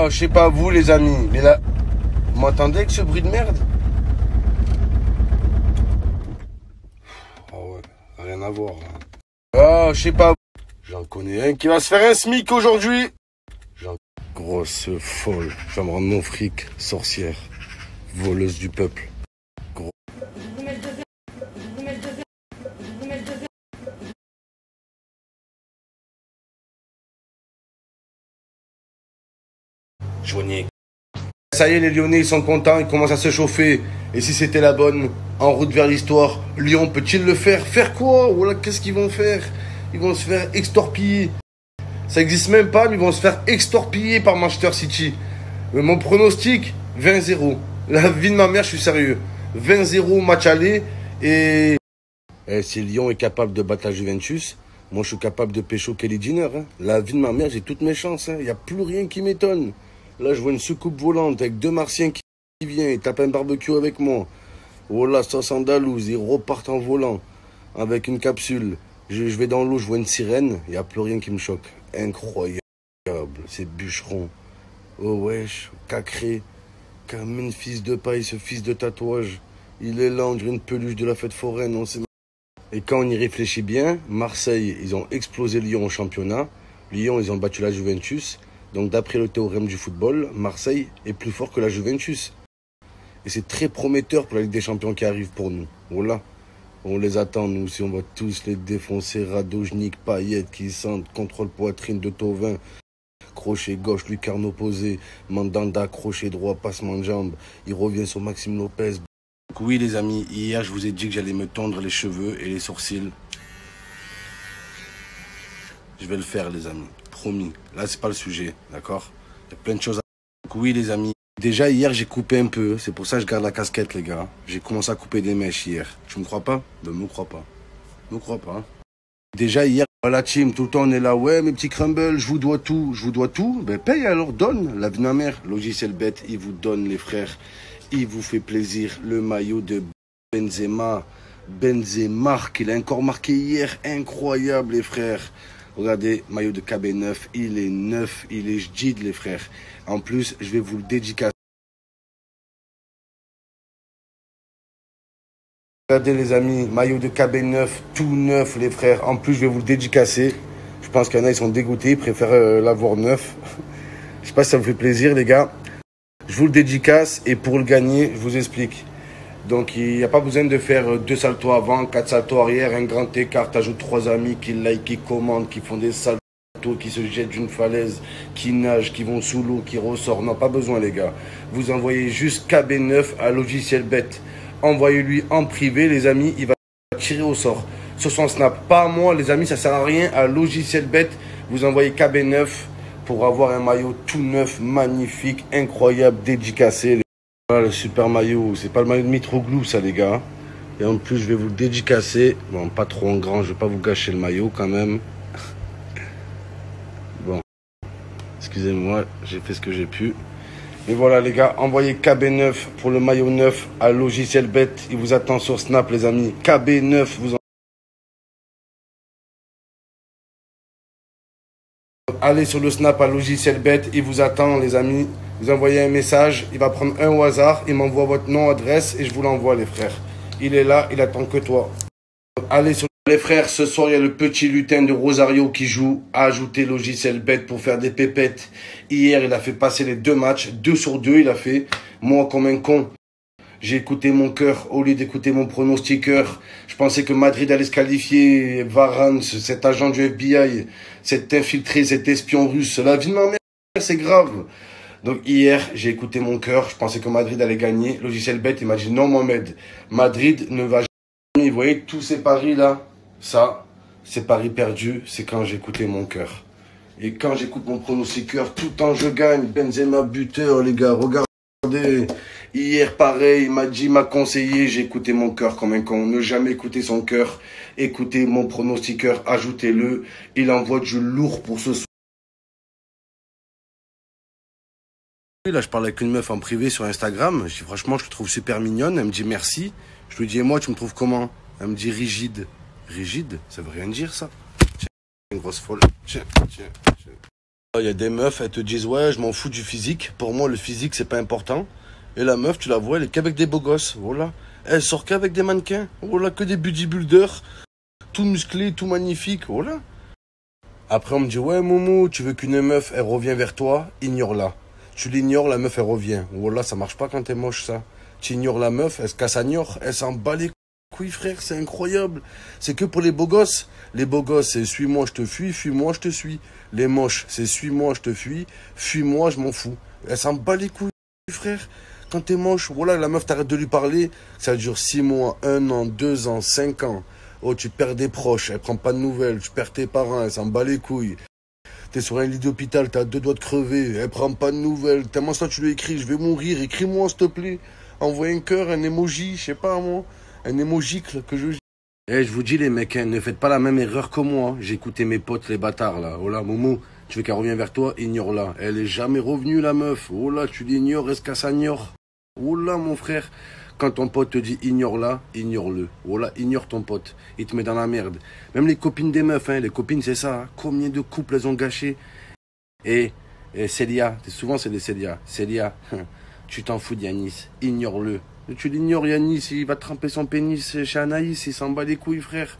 je sais pas vous les amis, mais là, vous m'entendez avec ce bruit de merde? Oh ouais, rien à voir. Ah, je sais pas. J'en connais un qui va se faire un SMIC aujourd'hui. Grosse folle, je vais me rendre mon fric, sorcière, voleuse du peuple. Gros. Joignez. Ça y est, les Lyonnais, ils sont contents, ils commencent à se chauffer. Et si c'était la bonne, en route vers l'histoire, Lyon peut-il le faire? Faire quoi? Voilà, qu'est-ce qu'ils vont faire? Ils vont se faire extorpiller. Ça existe même pas, mais ils vont se faire extorpiller par Manchester City. Mon pronostic, 20-0. La vie de ma mère, je suis sérieux. 20-0 match aller. Et si Lyon est capable de battre la Juventus, moi je suis capable de pécho Kelly Jenner. Hein. La vie de ma mère, j'ai toutes mes chances. Il n'y a plus rien qui m'étonne. Là, je vois une soucoupe volante avec deux Martiens qui viennent et tapent un barbecue avec moi. Voilà, sauce andalouse, ils repartent en volant avec une capsule. Je vais dans l'eau, je vois une sirène, il n'y a plus rien qui me choque. Incroyable, c'est bûcheron. Oh wesh, Cacré, comme fils de paille, ce fils de tatouage. Il est là, on dirait une peluche de la fête foraine. On sait... Et quand on y réfléchit bien, Marseille, ils ont explosé Lyon au championnat. Lyon, ils ont battu la Juventus. Donc d'après le théorème du football, Marseille est plus fort que la Juventus. Et c'est très prometteur pour la Ligue des Champions qui arrive pour nous. Voilà. On les attend, nous aussi, on va tous les défoncer. Radojnik, Payet qui sentent, contrôle poitrine de Thauvin. Crochet gauche, lucarne opposée. Mandanda, crochet droit, passement de jambe. Il revient sur Maxime Lopez. Donc oui les amis, hier je vous ai dit que j'allais me tondre les cheveux et les sourcils. Je vais le faire les amis, promis. Là c'est pas le sujet, d'accord? Il y a plein de choses à... Donc oui les amis. Déjà hier j'ai coupé un peu, c'est pour ça que je garde la casquette les gars. J'ai commencé à couper des mèches hier. Tu me crois pas? Ben me crois pas. Me crois pas. Hein. Déjà hier, la team, tout le temps on est là, ouais mes petits crumbles, je vous dois tout. Je vous dois tout? Ben paye alors, donne. La vie de ma mère, logiciel bête, il vous donne les frères. Il vous fait plaisir, le maillot de Benzema. Benzema, qu'il a encore marqué hier, incroyable les frères. Regardez, maillot de KB9, il est neuf, il est jdid les frères. En plus, je vais vous le dédicacer. Regardez les amis, maillot de KB9, tout neuf les frères. En plus, je vais vous le dédicacer. Je pense qu'il y en a, ils sont dégoûtés, ils préfèrent l'avoir neuf. Je sais pas si ça vous fait plaisir les gars. Je vous le dédicace et pour le gagner, je vous explique. Donc il n'y a pas besoin de faire 2 saltos avant, 4 saltos arrière, un grand écart. T'ajoutes 3 amis qui like, qui commandent, qui font des saltos, qui se jettent d'une falaise, qui nagent, qui vont sous l'eau, qui ressortent. Non, pas besoin les gars. Vous envoyez juste KB9 à logiciel bête. Envoyez-lui en privé les amis, il va tirer au sort. Sur son snap, pas à moi les amis, ça sert à rien. À logiciel bête, vous envoyez KB9 pour avoir un maillot tout neuf, magnifique, incroyable, dédicacé. Voilà le super maillot, c'est pas le maillot de Mitroglou ça les gars. Et en plus je vais vous le dédicacer. Bon, pas trop en grand, je vais pas vous gâcher le maillot quand même. Bon, excusez-moi, j'ai fait ce que j'ai pu. Et voilà les gars, envoyez KB9 pour le maillot neuf à logiciel bête. Il vous attend sur Snap les amis. KB9 vous en... Allez sur le Snap à logiciel bête, il vous attend les amis. Vous envoyez un message, il va prendre un au hasard, il m'envoie votre nom, adresse et je vous l'envoie les frères. Il est là, il attend que toi. Allez sur les frères, ce soir il y a le petit lutin de Rosario qui joue. Ajoutez logiciel bête pour faire des pépettes. Hier il a fait passer les 2 matchs, 2 sur 2 il a fait. Moi comme un con, j'ai écouté mon cœur au lieu d'écouter mon pronostiqueur. Je pensais que Madrid allait se qualifier. Varane, cet agent du FBI, cet infiltré, cet espion russe. La vie de ma mère, c'est grave. Donc hier, j'ai écouté mon cœur, je pensais que Madrid allait gagner. Logiciel bête, il m'a dit non Mohamed, Madrid ne va jamais. Vous voyez tous ces paris là, ça, ces paris perdus, c'est quand j'ai écouté mon cœur. Et quand j'écoute mon pronostiqueur, tout le temps je gagne. Benzema buteur les gars, regardez. Hier pareil, il m'a dit, il m'a conseillé, j'ai écouté mon cœur comme un con. Ne jamais écouter son cœur, écoutez mon pronostiqueur, ajoutez-le. Il envoie du lourd pour ce soir. Là, je parle avec une meuf en privé sur Instagram. Je dis, franchement, je te trouve super mignonne. Elle me dit merci. Je lui dis, et moi, tu me trouves comment? Elle me dit rigide. Rigide? Ça veut rien dire, ça. Tiens, une grosse folle. Tiens, tiens, tiens. Il y a des meufs, elles te disent ouais, je m'en fous du physique. Pour moi, le physique, c'est pas important. Et la meuf, tu la vois, elle est qu'avec des beaux gosses. Voilà. Elle sort qu'avec des mannequins. Voilà, que des bodybuilders. Tout musclé, tout magnifique. Voilà. Après, on me dit ouais, Momo, tu veux qu'une meuf, elle revient vers toi, ignore-la. Tu l'ignores, la meuf, elle revient. Voilà, ça marche pas quand t'es moche, ça. Tu ignores la meuf, elle se casse à ignore, elle s'en bat les couilles, frère, c'est incroyable. C'est que pour les beaux gosses. Les beaux gosses, c'est suis-moi, je te fuis-moi, je te suis. Les moches, c'est suis-moi, je te fuis-moi, je m'en fous. Elle s'en bat les couilles, frère. Quand t'es moche, voilà, la meuf, t'arrêtes de lui parler. Ça dure 6 mois, 1 an, 2 ans, 5 ans. Oh, tu perds des proches, elle prend pas de nouvelles. Tu perds tes parents, elle s'en bat les couilles. T'es sur un lit d'hôpital, t'as 2 doigts de crever, elle prend pas de nouvelles. Tellement ça, tu lui écris, je vais mourir, écris-moi, s'il te plaît. Envoie un cœur, un emoji, je sais pas moi, un emojicle que je... Eh, je vous dis les mecs, hein, ne faites pas la même erreur que moi. J'ai écouté mes potes, les bâtards, là. Oh là, Momo, tu veux qu'elle revienne vers toi, ignore-la. Elle est jamais revenue, la meuf. Oh là, tu l'ignores, est-ce qu'elle s'ignore? Oh là, mon frère. Quand ton pote te dit ignore-la, ignore-le. Oh là, ignore ton pote. Il te met dans la merde. Même les copines des meufs, hein, les copines, c'est ça. Hein. Combien de couples elles ont gâché? Et Célia, souvent c'est des Célia. Célia, tu t'en fous d'Yanis, ignore-le. Tu l'ignores, Yanis, il va tremper son pénis chez Anaïs, il s'en bat les couilles, frère.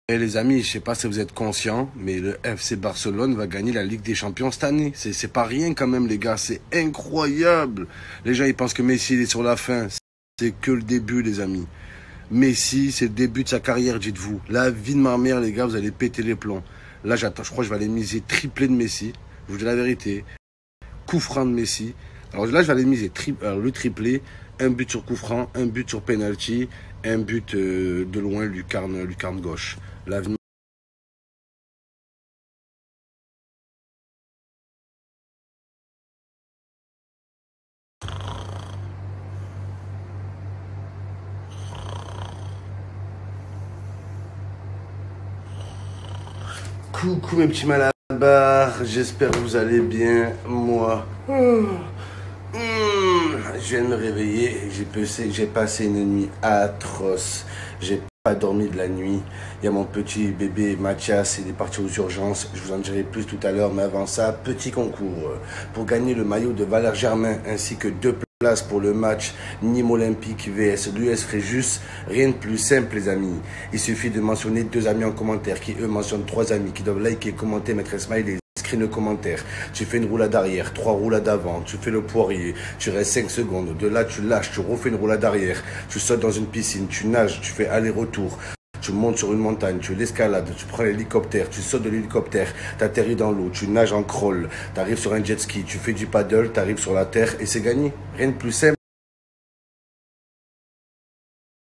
Et les amis, je sais pas si vous êtes conscients, mais le FC Barcelone va gagner la Ligue des Champions cette année. C'est pas rien quand même, les gars, c'est incroyable. Les gens, ils pensent que Messi il est sur la fin. C'est que le début, les amis. Messi, c'est le début de sa carrière, dites-vous. La vie de ma mère, les gars, vous allez péter les plombs. Là, j'attends, je crois que je vais aller miser triplé de Messi. Je vous dis la vérité. Coup franc de Messi. Alors là, je vais aller miser le triplé. Un but sur coup franc, un but sur penalty, un but de loin, lucarne gauche. L'avenir. Coucou mes petits malabars, j'espère que vous allez bien, moi. Je viens de me réveiller, j'ai passé une nuit atroce, j'ai pas dormi de la nuit. Il y a mon petit bébé Mathias, il est parti aux urgences, je vous en dirai plus tout à l'heure, mais avant ça, petit concours. Pour gagner le maillot de Valère Germain ainsi que 2 places pour le match Nîmes Olympique vs l'US Fréjus, rien de plus simple les amis. Il suffit de mentionner 2 amis en commentaire qui eux mentionnent 3 amis qui doivent liker, commenter, mettre un smiley. Écris le commentaire, tu fais une roulade arrière, 3 roulades avant, tu fais le poirier, tu restes 5 secondes, de là tu lâches, tu refais une roulade arrière, tu sautes dans une piscine, tu nages, tu fais aller-retour, tu montes sur une montagne, tu l'escalades, tu prends l'hélicoptère, tu sautes de l'hélicoptère, tu atterris dans l'eau, tu nages en crawl, tu arrives sur un jet ski, tu fais du paddle, tu arrives sur la terre et c'est gagné, rien de plus simple.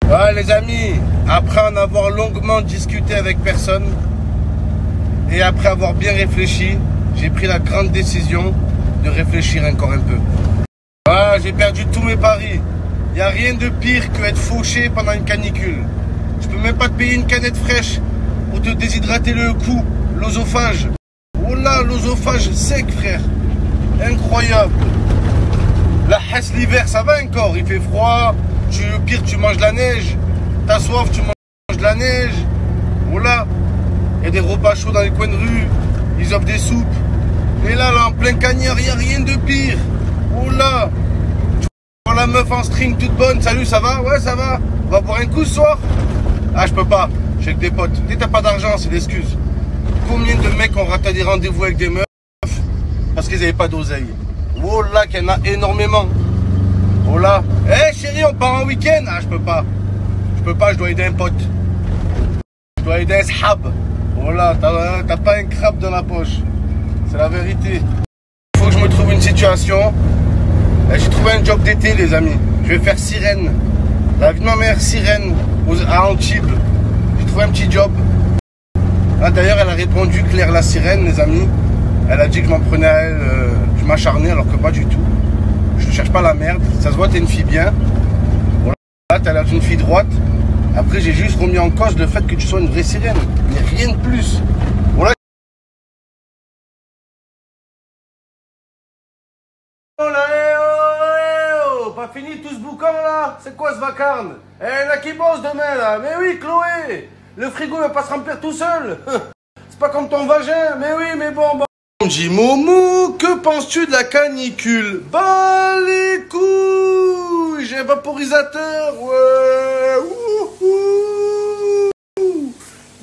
Ouais les amis, après en avoir longuement discuté avec personne, et après avoir bien réfléchi, j'ai pris la grande décision de réfléchir encore un peu. Ah, j'ai perdu tous mes paris. Il n'y a rien de pire que être fauché pendant une canicule. Je peux même pas te payer une canette fraîche pour te déshydrater le cou, l'osophage. Oh là, l'osophage sec, frère. Incroyable. La hesse l'hiver, ça va encore. Il fait froid. Au pire, tu manges de la neige. T'as soif, tu manges de la neige. Oh là. Il y a des repas chauds dans les coins de rue, ils offrent des soupes. Et là, en plein cagnard, il n'y a rien de pire. Oh là, tu vois la meuf en string toute bonne. Salut, ça va? Ouais, ça va. On va boire un coup ce soir? Ah, je peux pas, je suis avec des potes. Dès que t'as pas d'argent, c'est l'excuse. Combien de mecs ont raté des rendez-vous avec des meufs parce qu'ils n'avaient pas d'oseille? Oh là, qu'il y en a énormément. Oh là, hé chérie, on part en week-end? Ah, je peux pas. Je dois aider un pote. Je dois aider un sahab. Voilà, t'as pas un crabe dans la poche. C'est la vérité. Il faut que je me trouve une situation. J'ai trouvé un job d'été, les amis. Je vais faire sirène. La vie de ma mère, sirène, à Antibes. J'ai trouvé un petit job. Là, d'ailleurs, elle a répondu, Claire la sirène, les amis. Elle a dit que je m'en prenais à elle, je m'acharnais, alors que pas du tout. Je ne cherche pas la merde. Ça se voit, t'es une fille bien. Voilà, t'as l'air d'une fille droite. Après, j'ai juste remis en cause le fait que tu sois une vraie sirène. Il n'y a rien de plus. Voilà. Oh là, oh, pas fini tout ce boucan là? C'est quoi ce vacarme? Eh, il y en a qui bossent demain là. Mais oui, Chloé, le frigo ne va pas se remplir tout seul. C'est pas comme ton vagin. Mais oui, mais bon. On me dit Momo, que penses-tu de la canicule? Bah les couilles, j'ai un vaporisateur, ouais.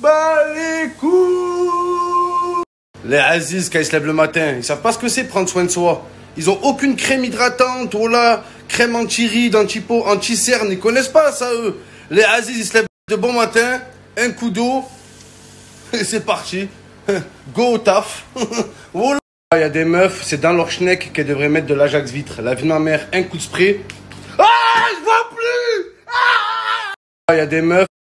Bah les couilles. Les Aziz, quand ils se lèvent le matin, ils savent pas ce que c'est prendre soin de soi. Ils ont aucune crème hydratante, oh là, crème anti-rides, anti-peau, anti-cerne, ils connaissent pas ça eux. Les Aziz, ils se lèvent de bon matin, un coup d'eau, et c'est parti. Go au taf. Oh là. Il y a des meufs, c'est dans leur schneck qu'elles devraient mettre de l'Ajax vitre. La vie de ma mère, un coup de spray. Ah, je vois plus. Ah. Il y a des meufs.